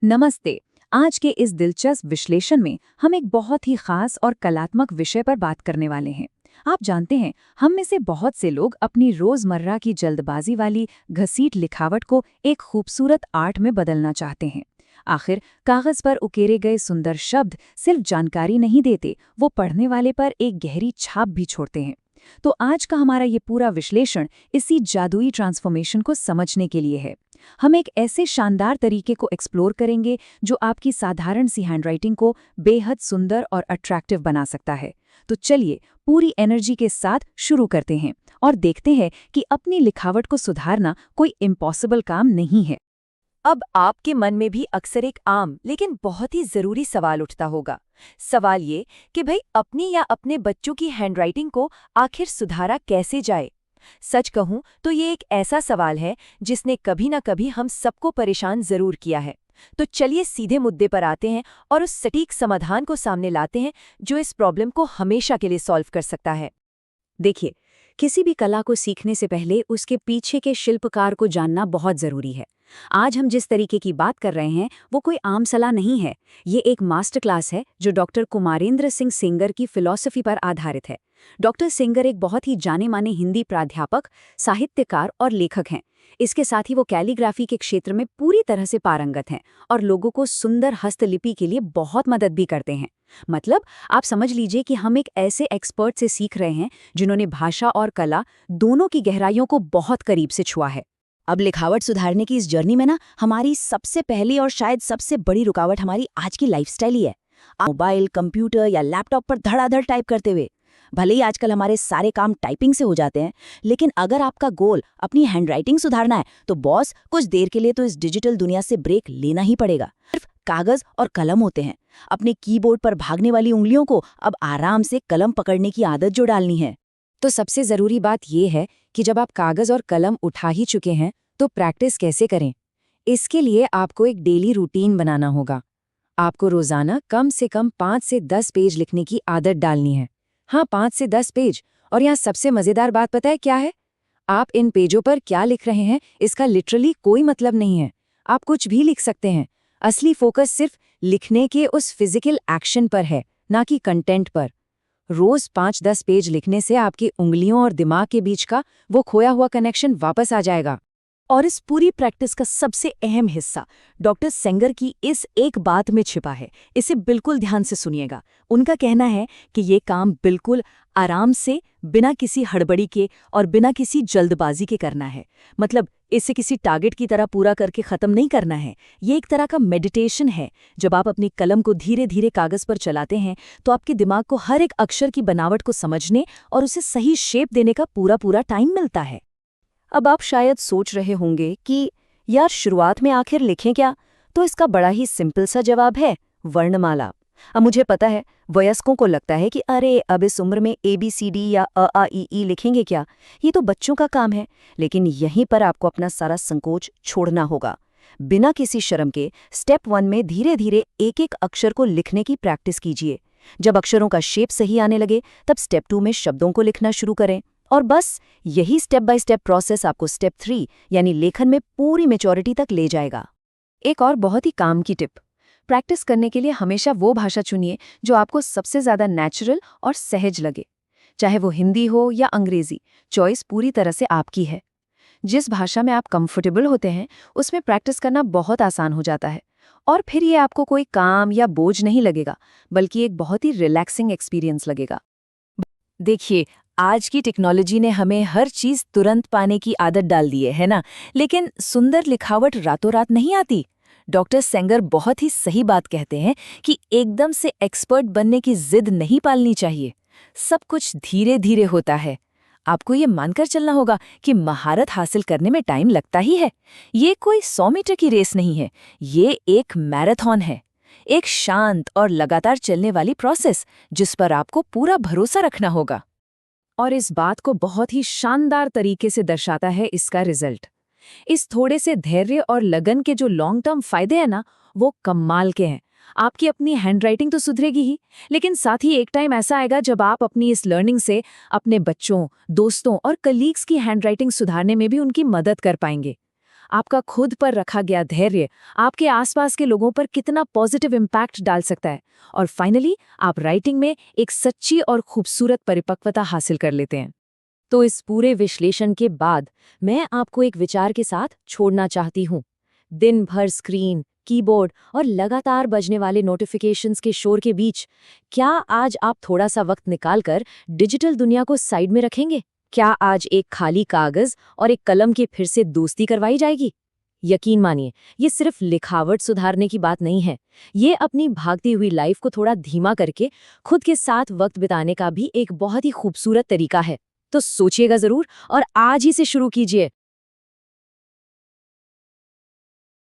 नमस्ते। आज के इस दिलचस्प विश्लेषण में हम एक बहुत ही खास और कलात्मक विषय पर बात करने वाले हैं। आप जानते हैं, हम में से बहुत से लोग अपनी रोजमर्रा की जल्दबाजी वाली घसीट लिखावट को एक खूबसूरत आर्ट में बदलना चाहते हैं। आखिर कागज पर उकेरे गए सुंदर शब्द सिर्फ जानकारी नहीं देते, वो पढ़ने वाले पर एक गहरी छाप भी छोड़ते हैं। तो आज का हमारा ये पूरा विश्लेषण इसी जादुई ट्रांसफॉर्मेशन को समझने के लिए है। हम एक ऐसे शानदार तरीके को एक्सप्लोर करेंगे जो आपकी साधारण सी हैंडराइटिंग को बेहद सुंदर और अट्रैक्टिव बना सकता है। तो चलिए पूरी एनर्जी के साथ शुरू करते हैं और देखते हैं कि अपनी लिखावट को सुधारना कोई इम्पॉसिबल काम नहीं है। अब आपके मन में भी अक्सर एक आम लेकिन बहुत ही जरूरी सवाल उठता होगा। सवाल ये कि भाई अपनी या अपने बच्चों की हैंडराइटिंग को आखिर सुधारा कैसे जाए। सच कहूं तो ये एक ऐसा सवाल है जिसने कभी ना कभी हम सबको परेशान जरूर किया है। तो चलिए सीधे मुद्दे पर आते हैं और उस सटीक समाधान को सामने लाते हैं जो इस प्रॉब्लम को हमेशा के लिए सॉल्व कर सकता है। देखिए, किसी भी कला को सीखने से पहले उसके पीछे के शिल्पकार को जानना बहुत जरूरी है। आज हम जिस तरीके की बात कर रहे हैं वो कोई आम सलाह नहीं है। ये एक मास्टर क्लास है जो डॉक्टर कुमारेंद्र सिंह सेंगर की फिलॉसफी पर आधारित है। डॉक्टर सेंगर एक बहुत ही जाने माने हिंदी प्राध्यापक, साहित्यकार और लेखक हैं। इसके साथ ही वो कैलीग्राफी के क्षेत्र में पूरी तरह से पारंगत हैं और लोगों को सुंदर हस्तलिपि के लिए बहुत मदद भी करते हैं। मतलब आप समझ लीजिए कि हम एक ऐसे एक्सपर्ट से सीख रहे हैं जिन्होंने भाषा और कला दोनों की गहराइयों को बहुत करीब से छुआ है। अब लिखावट सुधारने की इस जर्नी में हमारी सबसे पहली और शायद सबसे बड़ी रुकावट हमारी आज की लाइफस्टाइल ही है। आप मोबाइल, कंप्यूटर या लैपटॉप पर धड़ाधड़ टाइप करते हुए, भले ही आजकल हमारे सारे काम टाइपिंग से हो जाते हैं, लेकिन अगर आपका गोल अपनी हैंडराइटिंग सुधारना है तो बॉस कुछ देर के लिए तो इस डिजिटल दुनिया से ब्रेक लेना ही पड़ेगा। सिर्फ कागज और कलम होते हैं। अपने कीबोर्ड पर भागने वाली उंगलियों को अब आराम से कलम पकड़ने की आदत जो डालनी है। तो सबसे जरूरी बात यह है कि जब आप कागज और कलम उठा ही चुके हैं तो प्रैक्टिस कैसे करें। इसके लिए आपको एक डेली रूटीन बनाना होगा। आपको रोजाना कम से कम 5 से 10 पेज लिखने की आदत डालनी है। हाँ, 5 से 10 पेज। और यहाँ सबसे मजेदार बात पता है क्या है? आप इन पेजों पर क्या लिख रहे हैं इसका लिटरली कोई मतलब नहीं है। आप कुछ भी लिख सकते हैं। असली फोकस सिर्फ लिखने के उस फिजिकल एक्शन पर है, ना कि कंटेंट पर। रोज 5-10 पेज लिखने से आपकी उंगलियों और दिमाग के बीच का वो खोया हुआ कनेक्शन वापस आ जाएगा। और इस पूरी प्रैक्टिस का सबसे अहम हिस्सा डॉक्टर सेंगर की इस एक बात में छिपा है। इसे बिल्कुल ध्यान से सुनिएगा। उनका कहना है कि ये काम बिल्कुल आराम से, बिना किसी हड़बड़ी के और बिना किसी जल्दबाजी के करना है। मतलब इसे किसी टारगेट की तरह पूरा करके खत्म नहीं करना है। ये एक तरह का मेडिटेशन है। जब आप अपनी कलम को धीरे धीरे कागज पर चलाते हैं तो आपके दिमाग को हर एक अक्षर की बनावट को समझने और उसे सही शेप देने का पूरा टाइम मिलता है। अब आप शायद सोच रहे होंगे कि यार शुरुआत में आखिर लिखें क्या? तो इसका बड़ा ही सिंपल सा जवाब है वर्णमाला। अब मुझे पता है वयस्कों को लगता है कि अरे अब इस उम्र में ABCD या अ लिखेंगे क्या, ये तो बच्चों का काम है। लेकिन यहीं पर आपको अपना सारा संकोच छोड़ना होगा। बिना किसी शर्म के स्टेप 1 में धीरे धीरे एक एक अक्षर को लिखने की प्रैक्टिस कीजिए। जब अक्षरों का शेप सही आने लगे तब स्टेप 2 में शब्दों को लिखना शुरू करें। और बस यही स्टेप बाय स्टेप प्रोसेस आपको स्टेप 3 यानी लेखन में पूरी मैच्योरिटी तक ले जाएगा। एक और बहुत ही काम की टिप, प्रैक्टिस करने के लिए हमेशा वो भाषा चुनिए जो आपको सबसे ज्यादा नेचुरल और सहज लगे। चाहे वो हिंदी हो या अंग्रेजी, चॉइस पूरी तरह से आपकी है। जिस भाषा में आप कंफर्टेबल होते हैं उसमें प्रैक्टिस करना बहुत आसान हो जाता है और फिर ये आपको कोई काम या बोझ नहीं लगेगा, बल्कि एक बहुत ही रिलैक्सिंग एक्सपीरियंस लगेगा। देखिए, आज की टेक्नोलॉजी ने हमें हर चीज तुरंत पाने की आदत डाल दी है ना? लेकिन सुंदर लिखावट रातों रात नहीं आती। डॉक्टर सेंगर बहुत ही सही बात कहते हैं कि एकदम से एक्सपर्ट बनने की जिद नहीं पालनी चाहिए। सब कुछ धीरे धीरे होता है। आपको ये मानकर चलना होगा कि महारत हासिल करने में टाइम लगता ही है। ये कोई 100 मीटर की रेस नहीं है, ये एक मैराथन है। एक शांत और लगातार चलने वाली प्रोसेस जिस पर आपको पूरा भरोसा रखना होगा। और इस बात को बहुत ही शानदार तरीके से दर्शाता है इसका रिजल्ट। इस थोड़े से धैर्य और लगन के जो लॉन्ग टर्म फायदे हैं ना, वो कमाल के हैं। आपकी अपनी हैंडराइटिंग तो सुधरेगी ही, लेकिन साथ ही एक टाइम ऐसा आएगा जब आप अपनी इस लर्निंग से अपने बच्चों, दोस्तों और कलीग्स की हैंडराइटिंग सुधारने में भी उनकी मदद कर पाएंगे। आपका खुद पर रखा गया धैर्य आपके आसपास के लोगों पर कितना पॉजिटिव इम्पैक्ट डाल सकता है, और फाइनली आप राइटिंग में एक सच्ची और खूबसूरत परिपक्वता हासिल कर लेते हैं। तो इस पूरे विश्लेषण के बाद मैं आपको एक विचार के साथ छोड़ना चाहती हूँ। दिन भर स्क्रीन, कीबोर्ड और लगातार बजने वाले नोटिफिकेशंस के शोर के बीच क्या आज आप थोड़ा सा वक्त निकालकर डिजिटल दुनिया को साइड में रखेंगे? क्या आज एक खाली कागज और एक कलम की फिर से दोस्ती करवाई जाएगी? यकीन मानिए, ये सिर्फ लिखावट सुधारने की बात नहीं है। ये अपनी भागती हुई लाइफ को थोड़ा धीमा करके खुद के साथ वक्त बिताने का भी एक बहुत ही खूबसूरत तरीका है। तो सोचिएगा जरूर और आज ही से शुरू कीजिए।